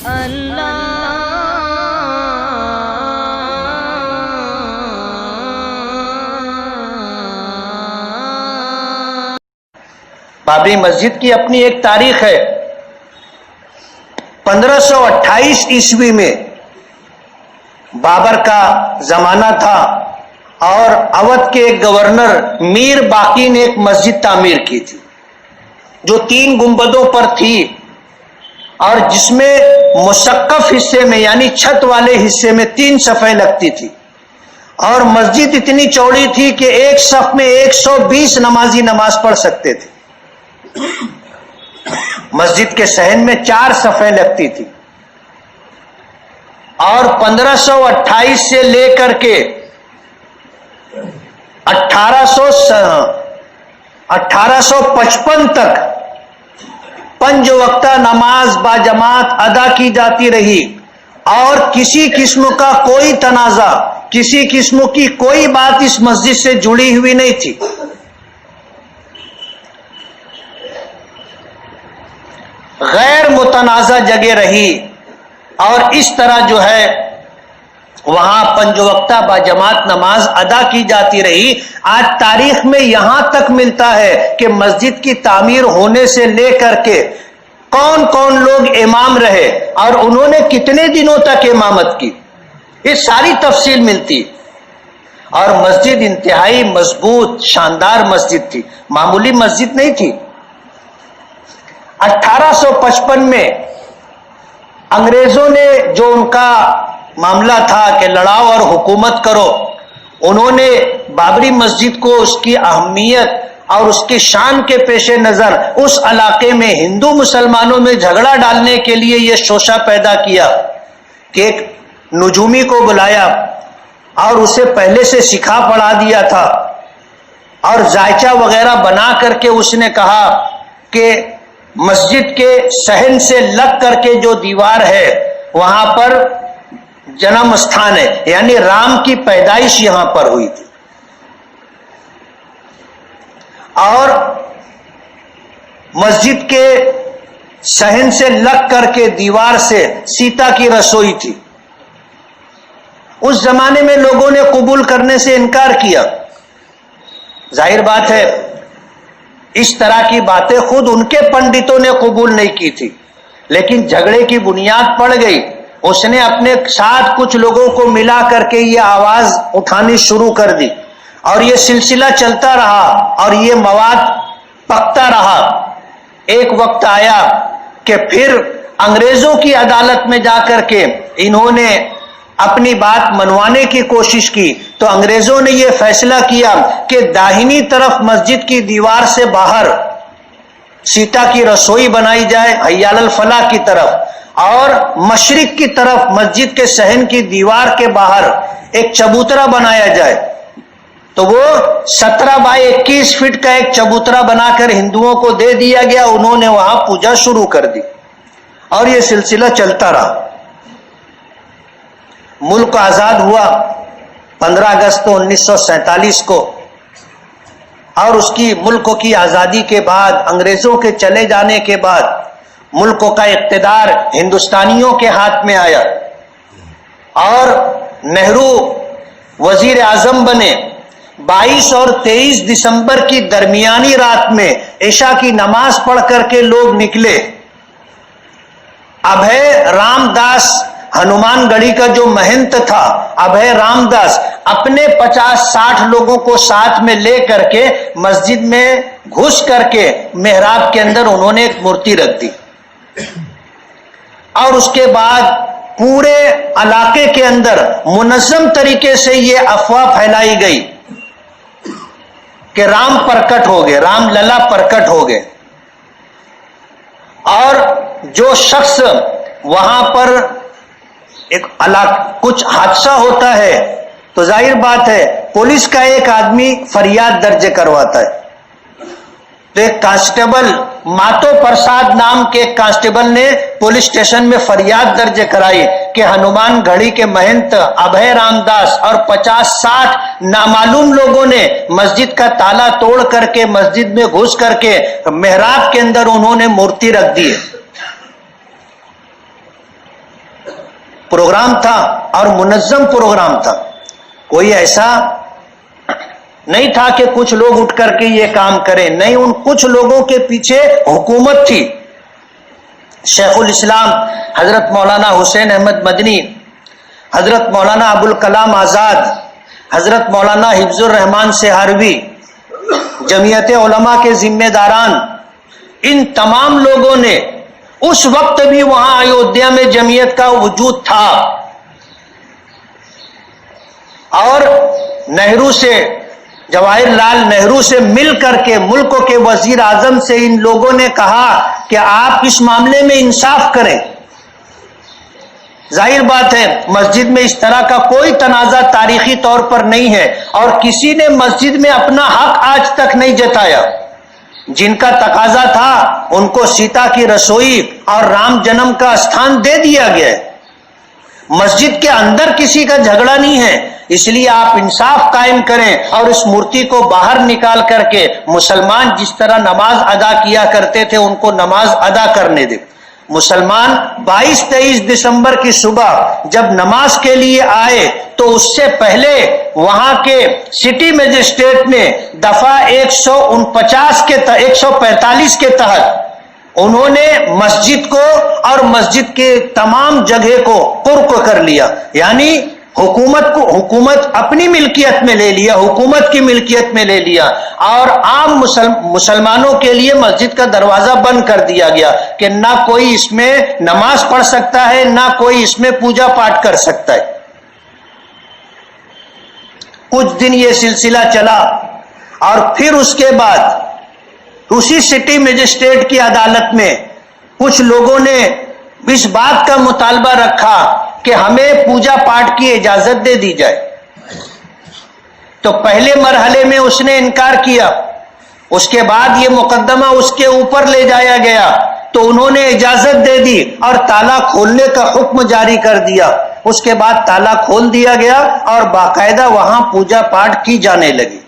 بابری مسجد کی اپنی ایک تاریخ ہے۔ 1528 عیسوی میں بابر کا زمانہ تھا اور اودھ کے ایک گورنر میر باقی نے ایک مسجد تعمیر کی تھی جو 3 گنبدوں پر تھی اور جس میں مسقف حصے میں یعنی چھت والے حصے میں 3 صفیں لگتی تھی اور مسجد اتنی چوڑی تھی کہ ایک صف میں 120 نمازی نماز پڑھ سکتے تھے۔ مسجد کے صحن میں 4 صفیں لگتی تھی اور 1528 سے لے کر کے 1855 تک 5 وقتہ نماز باجماعت ادا کی جاتی رہی اور کسی قسم کا کوئی تنازع، کسی قسم کی کوئی بات اس مسجد سے جڑی ہوئی نہیں تھی۔ غیر متنازع جگہ رہی اور اس طرح جو ہے وہاں 5 وقتہ باجماعت نماز ادا کی جاتی رہی۔ آج تاریخ میں یہاں تک ملتا ہے کہ مسجد کی تعمیر ہونے سے لے کر کے کون کون لوگ امام رہے اور انہوں نے کتنے دنوں تک امامت کی، یہ ساری تفصیل ملتی اور مسجد انتہائی مضبوط شاندار مسجد تھی، معمولی مسجد نہیں تھی۔ 1855 میں انگریزوں نے جو ان کا معاملہ تھا کہ لڑاؤ اور حکومت کرو، انہوں نے بابری مسجد کو اس کی اہمیت اور اس کی شان کے پیش نظر اس علاقے میں ہندو مسلمانوں میں جھگڑا ڈالنے کے لیے یہ شوشہ پیدا کیا کہ ایک نجومی کو بلایا اور اسے پہلے سے سکھا پڑھا دیا تھا اور ذائچہ وغیرہ بنا کر کے اس نے کہا کہ مسجد کے صحن سے لگ کر کے جو دیوار ہے وہاں پر جنم استھان ہے، یعنی رام کی پیدائش یہاں پر ہوئی تھی اور مسجد کے صحن سے لگ کر کے دیوار سے سیتا کی رسوئی تھی۔ اس زمانے میں لوگوں نے قبول کرنے سے انکار کیا، ظاہر بات ہے اس طرح کی باتیں خود ان کے پنڈتوں نے قبول نہیں کی تھی، لیکن جھگڑے کی بنیاد پڑ گئی۔ اس نے اپنے ساتھ کچھ لوگوں کو ملا کر کے یہ آواز اٹھانی شروع کر دی اور یہ سلسلہ چلتا رہا اور یہ مواد پکتا رہا۔ ایک وقت آیا کہ پھر انگریزوں کی عدالت میں جا کر کے انہوں نے اپنی بات منوانے کی کوشش کی تو انگریزوں نے یہ فیصلہ کیا کہ داہنی طرف مسجد کی دیوار سے باہر سیتا کی رسوئی بنائی جائے حی علی الفلاح کی طرف، اور مشرق کی طرف مسجد کے صحن کی دیوار کے باہر ایک چبوترا بنایا جائے۔ تو وہ 17 بائی 21 فٹ کا ایک چبوترا بنا کر ہندوؤں کو دے دیا گیا، انہوں نے وہاں پوجا شروع کر دی اور یہ سلسلہ چلتا رہا۔ ملک آزاد ہوا 15 اگست 1947 کو اور اس کی ملک کی آزادی کے بعد انگریزوں کے چلے جانے کے بعد ملک کا اقتدار ہندوستانیوں کے ہاتھ میں آیا اور نہرو وزیر اعظم بنے۔ 22 اور 23 دسمبر کی درمیانی رات میں عشاء کی نماز پڑھ کر کے لوگ نکلے۔ ابھے رام داس ہنومان گڑھی کا جو مہنت تھا ابھے رام داس اپنے 50-60 لوگوں کو ساتھ میں لے کر کے مسجد میں گھس کر کے محراب کے اندر انہوں نے ایک مورتی رکھ دی اور اس کے بعد پورے علاقے کے اندر منظم طریقے سے یہ افواہ پھیلائی گئی کہ رام پرکٹ ہو گئے، رام للا پرکٹ ہو گئے۔ اور جو شخص وہاں پر ایک کچھ حادثہ ہوتا ہے تو ظاہر بات ہے پولیس کا ایک آدمی فریاد درج کرواتا ہے، تو ایک کانسٹیبل ماتو پرساد نام کے ایک کانسٹیبل نے پولیس اسٹیشن میں فریاد درج کرائی کہ ہنومان گڑھی کے مہنت ابھے رام داس اور 50-60 نامعلوم لوگوں نے مسجد کا تالا توڑ کر کے مسجد میں گھس کر کے محراب کے اندر انہوں نے مورتی رکھ دی ہے۔ پروگرام تھا اور منظم پروگرام تھا. کوئی ایسا نہیں تھا کہ کچھ لوگ اٹھ کر کے یہ کام کریں. نہیں، ان کچھ لوگوں کے پیچھے حکومت تھی. شیخ الاسلام حضرت مولانا حسین احمد مدنی، حضرت مولانا ابوالکلام آزاد، حضرت مولانا حفظ الرحمان سہاروی، جمعیت علماء کے ذمہ داران، ان تمام لوگوں نے اس وقت بھی وہاں ایودھیا میں جمعیت کا وجود تھا. اور نہرو سے، جواہر لال نہرو سے مل کر کے ملک کے وزیر اعظم سے ان لوگوں نے کہا کہ آپ اس معاملے میں انصاف کریں. ظاہر بات ہے مسجد میں اس طرح کا کوئی تنازع تاریخی طور پر نہیں ہے، اور کسی نے مسجد میں اپنا حق آج تک نہیں جتایا. جن کا تقاضا تھا ان کو سیتا کی رسوئی اور رام جنم کا استھان دے دیا گیا ہے. مسجد کے اندر کسی کا جھگڑا نہیں ہے، اس لیے آپ انصاف قائم کریں اور اس مورتی کو باہر نکال کر کے مسلمان جس طرح نماز ادا کیا کرتے تھے ان کو نماز ادا کرنے دیں. مسلمان 22-23 دسمبر کی صبح جب نماز کے لیے آئے تو اس سے پہلے وہاں کے سٹی مجسٹریٹ نے دفعہ 145 کے تحت انہوں نے مسجد کو اور مسجد کے تمام جگہ کو قرق کر لیا. یعنی حکومت اپنی ملکیت میں لے لیا، حکومت کی ملکیت میں لے لیا، اور عام مسلمانوں کے لیے مسجد کا دروازہ بند کر دیا گیا کہ نہ کوئی اس میں نماز پڑھ سکتا ہے، نہ کوئی اس میں پوجا پاٹ کر سکتا ہے. کچھ دن یہ سلسلہ چلا اور پھر اس کے بعد اسی سٹی مجسٹریٹ کی عدالت میں کچھ لوگوں نے اس بات کا مطالبہ رکھا کہ ہمیں پوجا پاٹ کی اجازت دے دی جائے. تو پہلے مرحلے میں اس نے انکار کیا، اس کے بعد یہ مقدمہ اس کے اوپر لے جایا گیا تو انہوں نے اجازت دے دی اور تالا کھولنے کا حکم جاری کر دیا. اس کے بعد تالا کھول دیا گیا اور باقاعدہ وہاں پوجا پاٹ کی جانے لگی.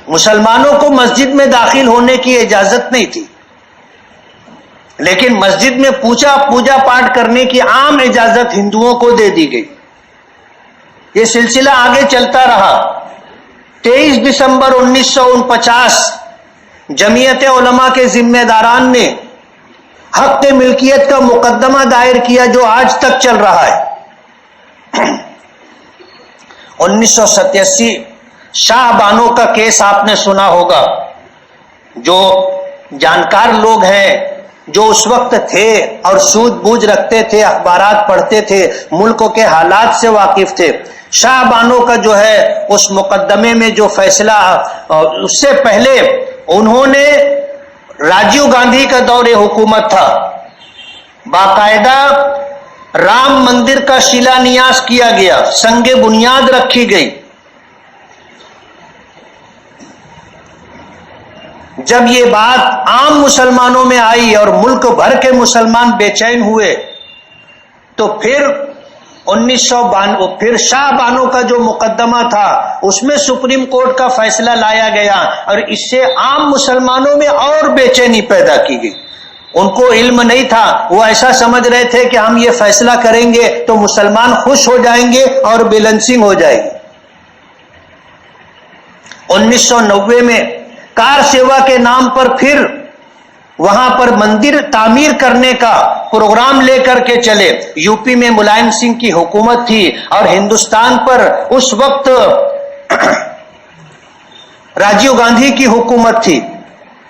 مسلمانوں کو مسجد میں داخل ہونے کی اجازت نہیں تھی، لیکن مسجد میں پوجا پاٹ کرنے کی عام اجازت ہندوؤں کو دے دی گئی. یہ سلسلہ آگے چلتا رہا. 23 دسمبر 1949 جمعیت علماء کے ذمہ داران نے حق ملکیت کا مقدمہ دائر کیا جو آج تک چل رہا ہے. 1987 شاہ بانو کا کیس آپ نے سنا ہوگا. جو جانکار لوگ ہیں، جو اس وقت تھے اور سوجھ بوجھ رکھتے تھے، اخبارات پڑھتے تھے، ملک کے حالات سے واقف تھے، شاہ بانو کا جو ہے اس مقدمے میں جو فیصلہ، اس سے پہلے انہوں نے راجیو گاندھی کا دور حکومت تھا، باقاعدہ رام مندر کا شیلانیاس کیا گیا، سنگ بنیاد رکھی گئی. جب یہ بات عام مسلمانوں میں آئی اور ملک بھر کے مسلمان بے چین ہوئے تو پھر 1992 پھر شاہ بانو کا جو مقدمہ تھا اس میں سپریم کورٹ کا فیصلہ لایا گیا اور اس سے عام مسلمانوں میں اور بے چینی پیدا کی گئی. ان کو علم نہیں تھا، وہ ایسا سمجھ رہے تھے کہ ہم یہ فیصلہ کریں گے تو مسلمان خوش ہو جائیں گے اور بیلنسنگ ہو جائے گی. 1990 میں کار سیوا کے نام پر پھر وہاں پر مندر تعمیر کرنے کا پروگرام لے کر کے چلے. یو پی میں ملائم سنگھ کی حکومت تھی اور ہندوستان پر اس وقت راجیو گاندھی کی حکومت تھی.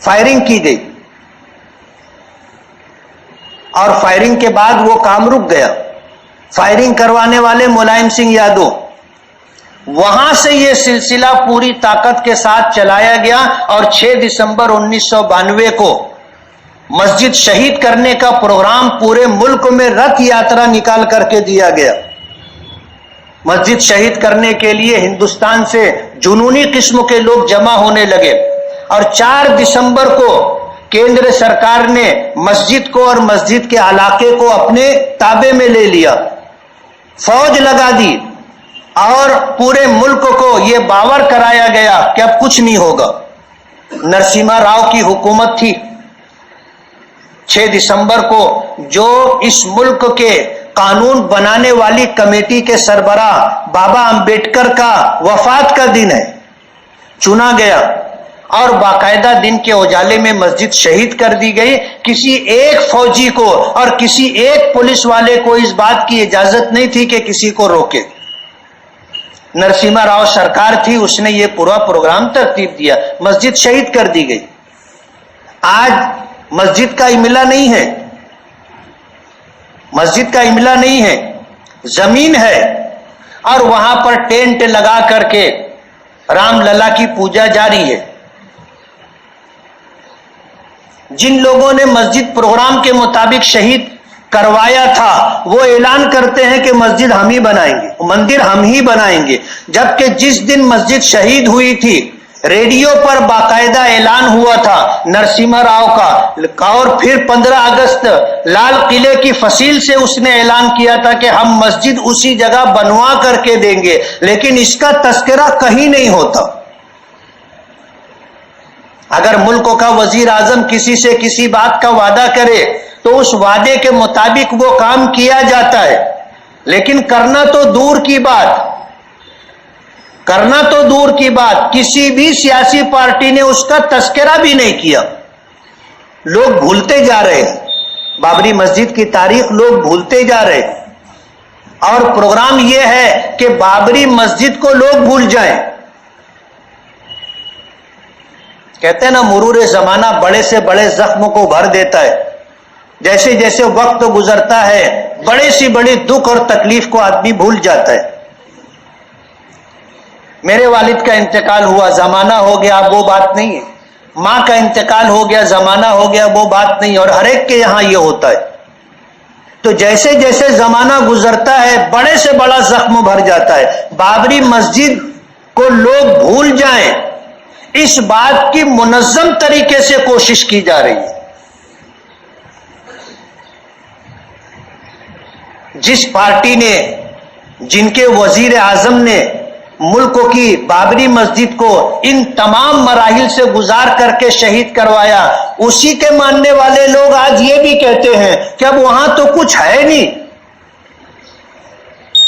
فائرنگ کی گئی اور فائرنگ کے بعد وہ کام رک گیا. فائرنگ کروانے والے ملائم سنگھ یادو. وہاں سے یہ سلسلہ پوری طاقت کے ساتھ چلایا گیا اور 6 دسمبر 1992 کو مسجد شہید کرنے کا پروگرام پورے ملک میں رتھ یاترا نکال کر کے دیا گیا. مسجد شہید کرنے کے لیے ہندوستان سے جنونی قسم کے لوگ جمع ہونے لگے اور 4 دسمبر کو کیندر سرکار نے مسجد کو اور مسجد کے علاقے کو اپنے تابع میں لے لیا، فوج لگا دی اور پورے ملک کو یہ باور کرایا گیا کہ اب کچھ نہیں ہوگا. نرسمہا راؤ کی حکومت تھی. 6 دسمبر کو جو اس ملک کے قانون بنانے والی کمیٹی کے سربراہ بابا امبیڈکر کا وفات کا دن ہے، چنا گیا اور باقاعدہ دن کے اجالے میں مسجد شہید کر دی گئی. کسی ایک فوجی کو اور کسی ایک پولیس والے کو اس بات کی اجازت نہیں تھی کہ کسی کو روکے. نرسمہا راؤ سرکار تھی، اس نے یہ پورا پروگرام ترتیب دیا، مسجد شہید کر دی گئی. آج مسجد کا املا نہیں ہے، مسجد کا املا نہیں ہے، زمین ہے اور وہاں پر ٹینٹ لگا کر کے رام للا کی پوجا جاری ہے. جن لوگوں نے مسجد پروگرام کے مطابق شہید کروایا تھا وہ اعلان کرتے ہیں کہ مسجد ہم ہی بنائیں گے، مندر ہم ہی بنائیں گے، جبکہ جس دن مسجد شہید ہوئی تھی ریڈیو پر باقاعدہ اعلان ہوا تھا نرسمہا راؤ کا، اور پھر 15 اگست لال قلعے کی فصیل سے اس نے اعلان کیا تھا کہ ہم مسجد اسی جگہ بنوا کر کے دیں گے، لیکن اس کا تذکرہ کہیں نہیں ہوتا. اگر ملک کا وزیر اعظم کسی سے کسی بات کا وعدہ کرے تو اس وعدے کے مطابق وہ کام کیا جاتا ہے، لیکن کرنا تو دور کی بات کسی بھی سیاسی پارٹی نے اس کا تذکرہ بھی نہیں کیا. لوگ بھولتے جا رہے ہیں، بابری مسجد کی تاریخ لوگ بھولتے جا رہے ہیں، اور پروگرام یہ ہے کہ بابری مسجد کو لوگ بھول جائیں. کہتے ہیں نا مرور زمانہ بڑے سے بڑے زخم کو بھر دیتا ہے. جیسے جیسے وقت گزرتا ہے بڑے سی بڑی دکھ اور تکلیف کو آدمی بھول جاتا ہے. میرے والد کا انتقال ہوا، زمانہ ہو گیا، وہ بات نہیں ہے. ماں کا انتقال ہو گیا، زمانہ ہو گیا، وہ بات نہیں ہے. اور ہر ایک کے یہاں یہ ہوتا ہے. تو جیسے جیسے زمانہ گزرتا ہے بڑے سے بڑا زخم بھر جاتا ہے. بابری مسجد کو لوگ بھول جائیں اس بات کی منظم طریقے سے کوشش کی جا رہی ہے. جس پارٹی نے، جن کے وزیر اعظم نے ملک کی بابری مسجد کو ان تمام مراحل سے گزار کر کے شہید کروایا، اسی کے ماننے والے لوگ آج یہ بھی کہتے ہیں کہ اب وہاں تو کچھ ہے نہیں،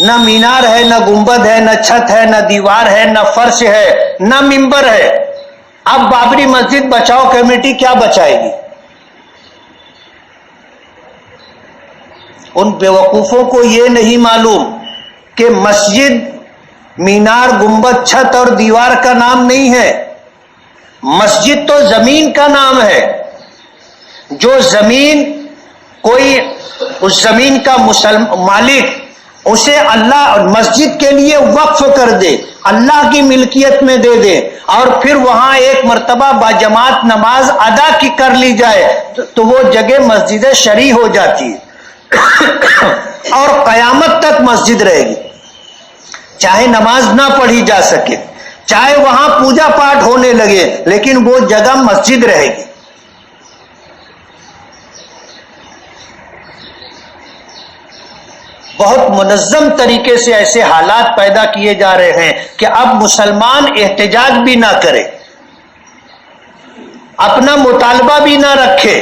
نہ مینار ہے، نہ گنبد ہے، نہ چھت ہے، نہ دیوار ہے، نہ فرش ہے، نہ ممبر ہے. اب بابری مسجد بچاؤ کمیٹی کیا بچائے گی؟ ان بیوقوفوں کو یہ نہیں معلوم کہ مسجد مینار، گنبد، چھت اور دیوار کا نام نہیں ہے. مسجد تو زمین کا نام ہے. جو زمین کوئی اس زمین کا مالک اسے اللہ مسجد کے لیے وقف کر دے، اللہ کی ملکیت میں دے دے، اور پھر وہاں ایک مرتبہ باجماعت نماز ادا کی کر لی جائے تو وہ جگہ مسجد شرعی ہو جاتی ہے اور قیامت تک مسجد رہے گی. چاہے نماز نہ پڑھی جا سکے، چاہے وہاں پوجا پاٹ ہونے لگے، لیکن وہ جگہ مسجد رہے گی. بہت منظم طریقے سے ایسے حالات پیدا کیے جا رہے ہیں کہ اب مسلمان احتجاج بھی نہ کرے، اپنا مطالبہ بھی نہ رکھے.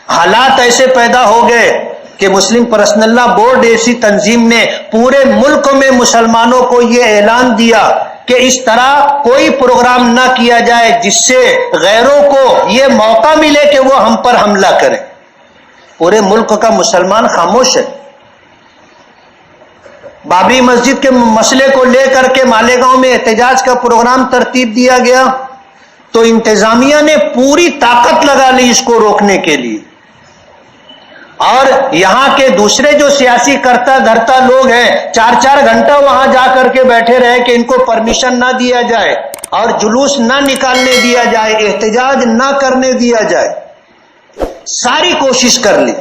حالات ایسے پیدا ہو گئے کہ مسلم پرسنل لا بورڈ ایسی تنظیم نے پورے ملک میں مسلمانوں کو یہ اعلان دیا کہ اس طرح کوئی پروگرام نہ کیا جائے جس سے غیروں کو یہ موقع ملے کہ وہ ہم پر حملہ کریں. پورے ملک کا مسلمان خاموش ہے. بابری مسجد کے مسئلے کو لے کر کے مالیگاؤں میں احتجاج کا پروگرام ترتیب دیا گیا تو انتظامیہ نے پوری طاقت لگا لی اس کو روکنے کے لیے، اور یہاں کے دوسرے جو سیاسی کرتا دھرتا لوگ ہیں 4-4 گھنٹہ وہاں جا کر کے بیٹھے رہے کہ ان کو پرمیشن نہ دیا جائے اور جلوس نہ نکالنے دیا جائے، احتجاج نہ کرنے دیا جائے. ساری کوشش کر لی،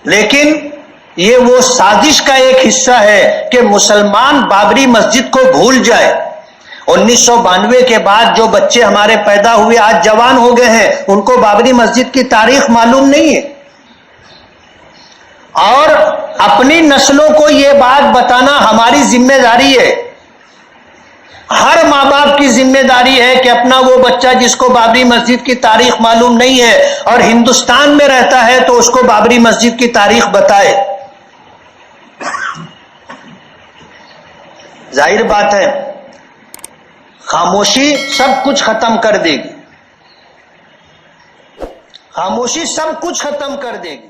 لیکن یہ وہ سازش کا ایک حصہ ہے کہ مسلمان بابری مسجد کو بھول جائے. 1992 کے بعد جو بچے ہمارے پیدا ہوئے آج جوان ہو گئے ہیں ان کو بابری مسجد کی تاریخ معلوم نہیں ہے، اور اپنی نسلوں کو یہ بات بتانا ہماری ذمہ داری ہے ہر ماں باپ کی ذمہ داری ہے کہ اپنا وہ بچہ جس کو بابری مسجد کی تاریخ معلوم نہیں ہے اور ہندوستان میں رہتا ہے تو اس کو بابری مسجد کی تاریخ بتائے. ظاہر بات ہے خاموشی سب کچھ ختم کر دے گی. خاموشی سب کچھ ختم کر دے گی.